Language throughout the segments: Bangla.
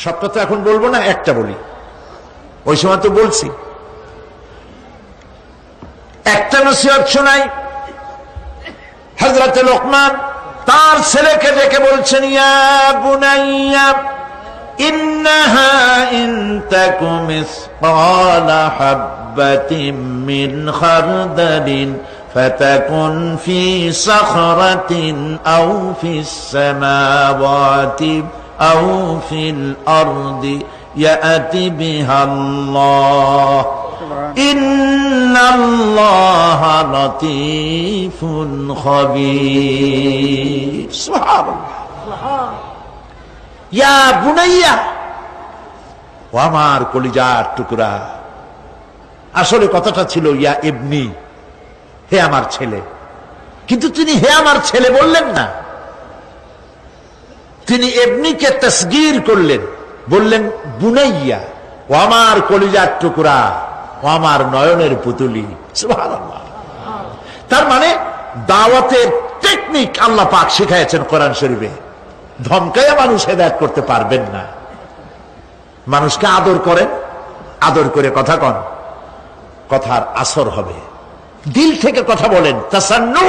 সবটা তো এখন বলবো না, একটা বলি, ওই সময় তো বলছি। একটা নসিহত শোনাই। হযরত লোকমান তার ছেলেকে ডেকে বলছেন, ইয়া বুনাইয়া ইন্নাহা ইন তাকু মিসকালা হাববাতিন মিন খারদালিন ফাতাকুন ফি সাখরাতিন আও ফিস সামাওয়াতি আও ফিল আরদি ইয়াতি বিহাল্লাহ ইন্নাল্লাহা লাতীফুন খাবীর। সুবহানাল্লাহ। ইয়া বুনাইয়া, ও আমার কলিজার টুকরা। আসলে কথাটা ছিল ইয়া ইবনি, হে আমার ছেলে, কিন্তু তিনি হে আমার ছেলে বললেন না, তিনি ইবনিকে তাসগীর করলেন, বললেন বুনাইয়া, ও আমার কলিজার টুকরা, ও আমার নয়নের পুতুলি। সুবহানাল্লাহ। তার মানে দাওয়াতের টেকনিক আল্লাহ পাক শিখাইছেন কোরআন শরীফে। ধমকাইয়া মানুষ হেদায়েত করতে পারবেন না। মানুষকে আদর করেন, আদর করে কথা কন, কথার আসর হবে। দিল থেকে কথা বলেন, তাসান্নু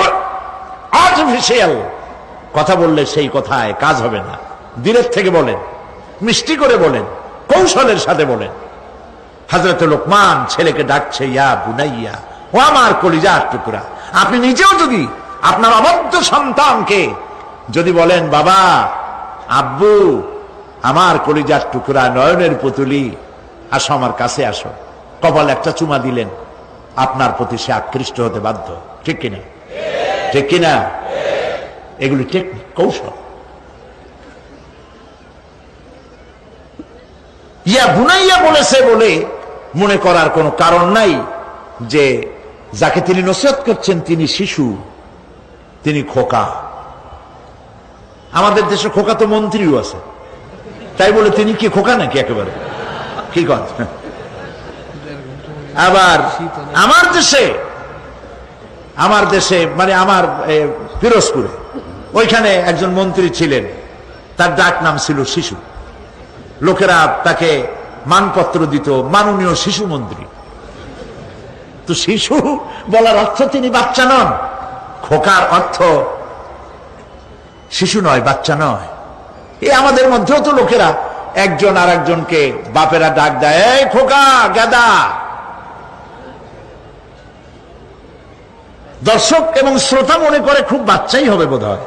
আর্টিফিশিয়াল কথা বললে সেই কথায় কাজ হবে না। দিলের থেকে বলেন, মিষ্টি করে বলেন, কৌশলের সাথে বলেন। হযরত লোকমান ছেলেকে ডাকছে, ইয়া বুনাইয়া, ও আমার কলিজার টুকরা। আপনি নিজেও যদি আপনার অবদ্ধ সন্তানকে যদি বলেন, বাবা, আব্বু, আমার কলিজার টুকরা, নয়নের পুতুলি, আসো আমার কাছে আসো, কপাল একটা চুমা দিলেন, আপনার প্রতি সে আকৃষ্ট হতে বাধ্য। ঠিক কিনা? ঠিক কিনা? এগুলি টেকনিক, কৌশল। ইয়া বুনাইয়া বলেছে বলে মনে করার কোনো কারণ নাই যে যাকে তিনি নসিহত করছেন তিনি শিশু, তিনি খোকা। আমাদের দেশে খোকা তো মন্ত্রীও আছে, তাই বলে তিনি কি খোকা নাকি? একেবারে কি কথা। আবার আমার দেশে মানে আমার পিরোজপুরে ওইখানে একজন মন্ত্রী ছিলেন, তার ডাক নাম ছিল শিশু। লোকেরা তাকে মানপত্র দিত, মাননীয় শিশু মন্ত্রী। তো শিশু বলার অর্থ তিনি বাচ্চা নন, খোকার অর্থ শিশু নয়, বাচ্চা নয়। এই আমাদের মধ্যেও তো লোকেরা একজন আর একজনকে বাপেরা ডাক দেয়, এই খোকা, গাদা। দর্শক এবং শ্রোতা মনে করে খুব বাচ্চাই হবে বোধ হয়।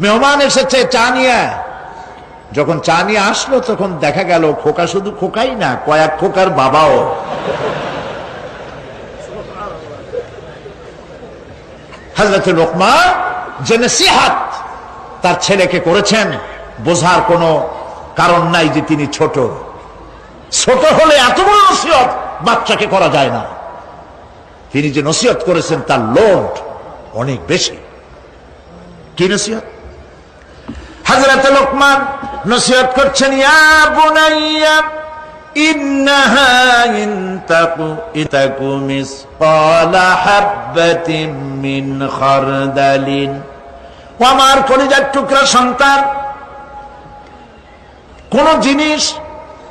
মেহমান এসেছে, চা নিয়ে। যখন চা নিয়ে আসলো তখন দেখা গেল খোকা শুধু খোকাই না, কয়েক খোকার বাবাও। হযরত লোকমান যে নসিহত তার ছেলেকে করেছেন, বোঝার কোনো কারণ নাই যে তিনি ছোট। ছোট হলে এত বড় নসিহত বাচ্চাকে করা যায় না। তিনি যে নসিহত করেছেন তার লোড অনেক বেশি। কি নসিহত? হযরত লোকমান নসিহত করছেন, ইয়া বুনাইয়া ইন্নাহা ইন তাকু মিসকালা হাববাতিন মিন খারদালিন। ও আমার কলিজার টুকরা সন্তান, কোন জিনিস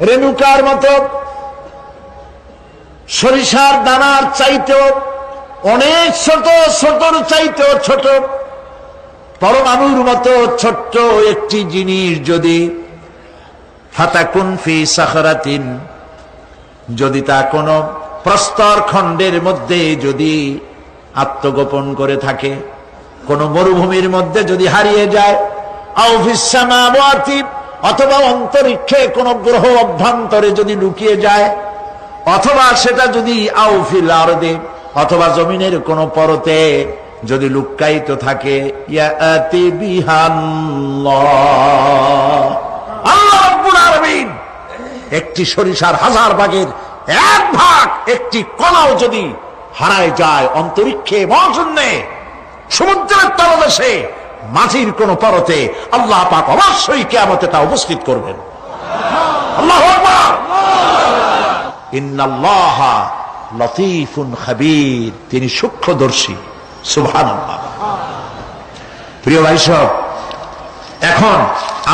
রেণুকার মতো, সরিষার দানার চাইতেও অনেক ছোট, ছোটর চাইতেও ছোট, পরমাণুর মতো ছোট্ট একটি জিনিস যদি ফাতাকুন ফি সাখরাতিন, যদি তা কোন প্রস্তর খণ্ডের মধ্যে যদি আত্মগোপন করে থাকে, কোন মরুভূমির মধ্যে যদি হারিয়ে যায়, আও ফিস সামাওয়াতি, অথবা অন্তরিক্ষে কোন গ্রহ অভ্যন্তরে যদি লুকিয়ে যায়, অথবা সেটা যদি আও ফিল আরদি, অথবা জমিনের কোন পরতে যদি লুক্কায়িত থাকে, ইয়াতি বিহাল্লাহ। আল্লাহ রাব্বুল আলামিন একটি সরিষার 1000 ভাগের 1 ভাগ, একটি কণাও যদি হারায় যায় অন্তরিক্ষে, মহাশূন্যে, সমুদ্রের তলদেশে, মাটির কোন পরতে, আল্লাহ পাক অবশ্যই কিয়ামতে তা উপস্থিত করবেন। আল্লাহু আকবার। ইন্নাল্লাহা লতীফুন খাবীর, তিনি সূক্ষ্মদর্শী। সুবহানাল্লাহ। প্রিয় ভাই সব, এখন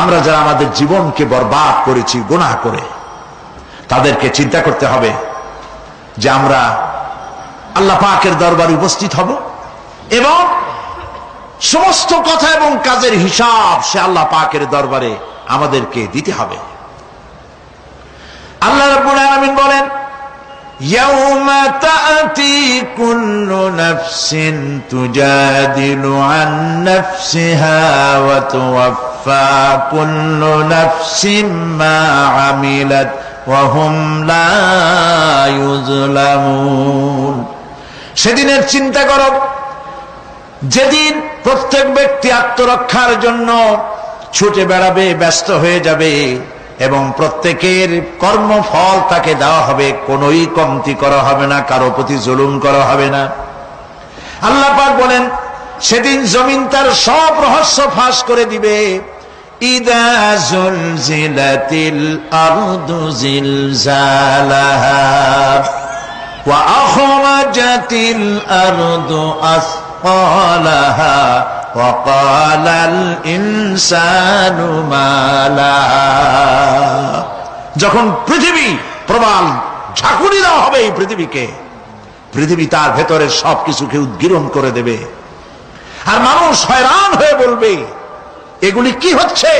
আমরা যারা আমাদের জীবনকে বরবাদ করেছি গুনাহ করে, তাদেরকে চিন্তা করতে হবে যে আমরা আল্লাহ পাকের দরবারে উপস্থিত হব এবং সমস্ত কথা এবং কাজের হিসাব সে আল্লাহ পাকের দরবারে আমাদেরকে দিতে হবে। আল্লাহ রাব্বুল আলামিন বলেন, ইয়াউমা তা'তি কুল্লু নাফসিন তুজাদিলু আন নাফসিহা ওয়া তুওয়াফফা কুল্লু নাফসিন মা আমিলাত ওয়া হুম লা ইউযলামুন। সেদিনের চিন্তা করো যেদিন প্রত্যেক ব্যক্তি আত্মরক্ষার জন্য ছুটে বেড়াবে, ব্যস্ত হয়ে যাবে এবং প্রত্যেকের কর্মফল তাকে দেওয়া হবে, কোনোই কমতি করা হবে না, কারো প্রতি জুলুম করা হবে না। আল্লাহ পাক বলেন সেদিন জমিন তার সব রহস্য ফাঁস করে দিবে। ইদা জুলজিলাতিল আরদু জিলজালাহা ওয়া আখরাজাতিল আরদু আসকালাহা ওয়া ক্বালাল ইনসানু মা লাহা। যখন পৃথিবী প্রবল ঝাঁকুনি দেওয়া হবে এই পৃথিবীকে, পৃথিবী তার ভেতরের সবকিছুকে উদ্গীরণ করে দেবে আর মানুষ হয়রান হয়ে বলবে এগুলি কি হচ্ছে?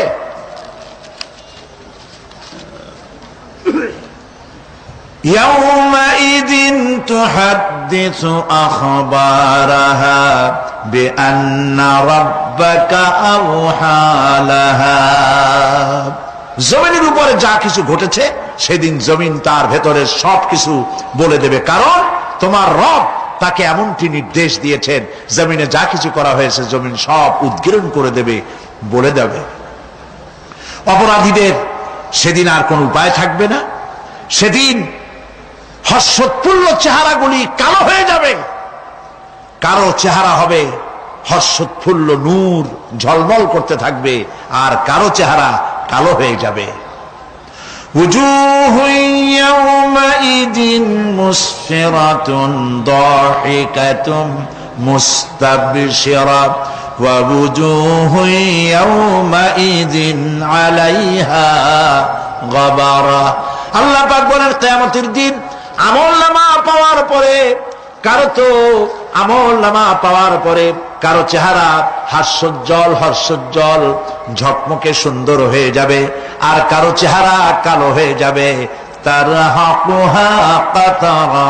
ইয়াউমাইযিন তুহাদ্দিসু আখবারাহা বিআন্না রাব্বাকা আওহা লাহা। জমিনের উপরে যা কিছু ঘটেছে সেদিন জমিন তার ভেতরের সবকিছু বলে দেবে, কারণ তোমার রব তাকে এমনটি নির্দেশ দিয়েছেন। জমিনে যা কিছু করা হয়েছে জমিন সব উদ্গীরণ করে দেবে, বলে দেবে। অপরাধীদের সেদিন আর কোন উপায় থাকবে না। সেদিন হর্ষোৎফুল্ল চেহারাগুলি কালো হয়ে যাবে, কারো চেহারা হবে হর্ষোৎফুল্ল নূর ঝলমল করতে থাকবে, আর কারো চেহারা কালো হয়ে যাবে। উজুহু ইয়াওমাইযিন মুসফিরাতুন দাহিকাতুন মুস্তাবশিরা ওয়া উজুহু ইয়াওমাইযিন আলাইহা গাবারা। আল্লাহ পাক বলেন কিয়ামতের দিন আমলনামা পাওয়ার পরে কারো চেহারা হাস্যোজ্জ্বল হর্ষোজ্জ্বল ঝকমকে সুন্দর হয়ে যাবে, আর কারো চেহারা কালো হয়ে যাবে। তারহাকুহা কাতারা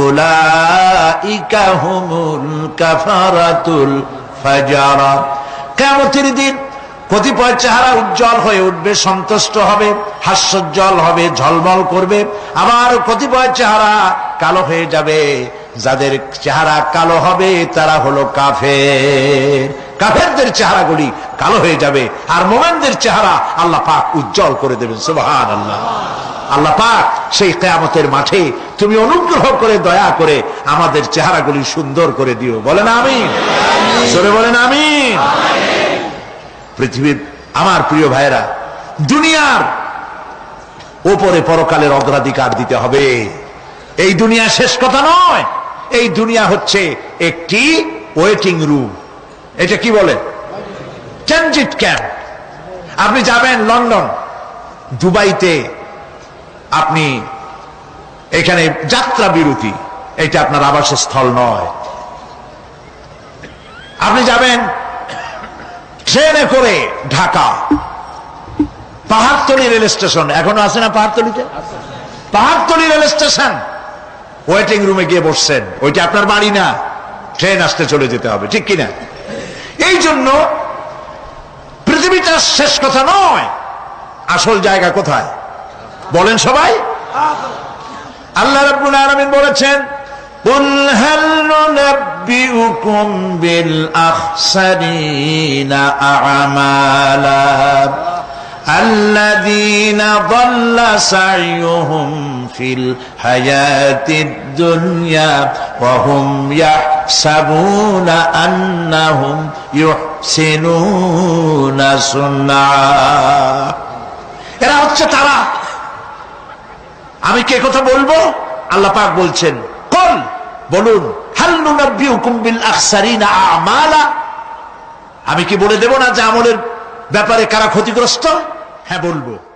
উলাইকা হুমুল কাফারাতুল ফাজারা। কিয়ামতের দিন কতিপয় চেহারা উজ্জ্বল হয়ে উঠবে, সন্তুষ্ট হবে, হাস্যোজ্জ্বল হবে, ঝলমল করবে, আবার কতিপয় চেহারা কালো হয়ে যাবে। যাদের চেহারা কালো হবে তারা হলো কাফের, কাফেরদের চেহারাগুলি কালো হয়ে যাবে, আর মুমিনদের চেহারা আল্লাহ পাক উজ্জ্বল করে দেবেন। সুবহানাল্লাহ। আল্লাহ পাক সেই কিয়ামতের মাঠে তুমি অনুগ্রহ করে দয়া করে আমাদের চেহারাগুলি সুন্দর করে দিও। বলেন আমিন, জোরে বলেন আমিন। পৃথিবীর আমার প্রিয় ভাইরা, দুনিয়ার ওপরে পরকালের অগ্রাধিকার দিতে হবে। এই দুনিয়া শেষ কথা নয়, এই দুনিয়া হচ্ছে একটি ওয়েটিং রুম। এটা কি বলে? Transit camp. আপনি যাবেন লন্ডন, দুবাইতে, আপনি এখানে যাত্রা বিরতি, এটা আপনার আবাসের স্থল নয়। আপনি যাবেন ট্রেনে করে ঢাকা, পাহাড়তলী রেল স্টেশন, এখনো আছে না পাহাড়তলীতে? পাহাড়তলী রেল স্টেশন, ওয়েটিং রুমে গিয়ে বসছেন, ওইটা আপনার বাড়ি না, ট্রেন আসতে চলে যেতে হবে, ঠিক কিনা? এই জন্য পৃথিবীটা শেষ কথা নয়, আসল জায়গা কোথায় বলেন সবাই? আল্লাহ রাব্বুল আলামিন বলেছেন, কুল হাল নুনাব্বিউকুম বিল আখসারিনা আ'মালা আল্লাযীনা দাল্লা সা'য়ুহুম ফিল হায়াতিদ দুনিয়া ওয়া হুম ইয়াহসাবুনা আন্নাহুম ইউহসিনুনা সুন্না। এরা হচ্ছে তারা। আমি কে কথা বলবো? আল্লাহ পাক বলছেন, কুল, বলুন, হাল নুনাব্বিউকুম বিল আখসারিনা আ'মালা, আমি কি বলে দেব না যে আমলের ব্যাপারে কারা ক্ষতিগ্রস্ত? হ্যাঁ বলবো।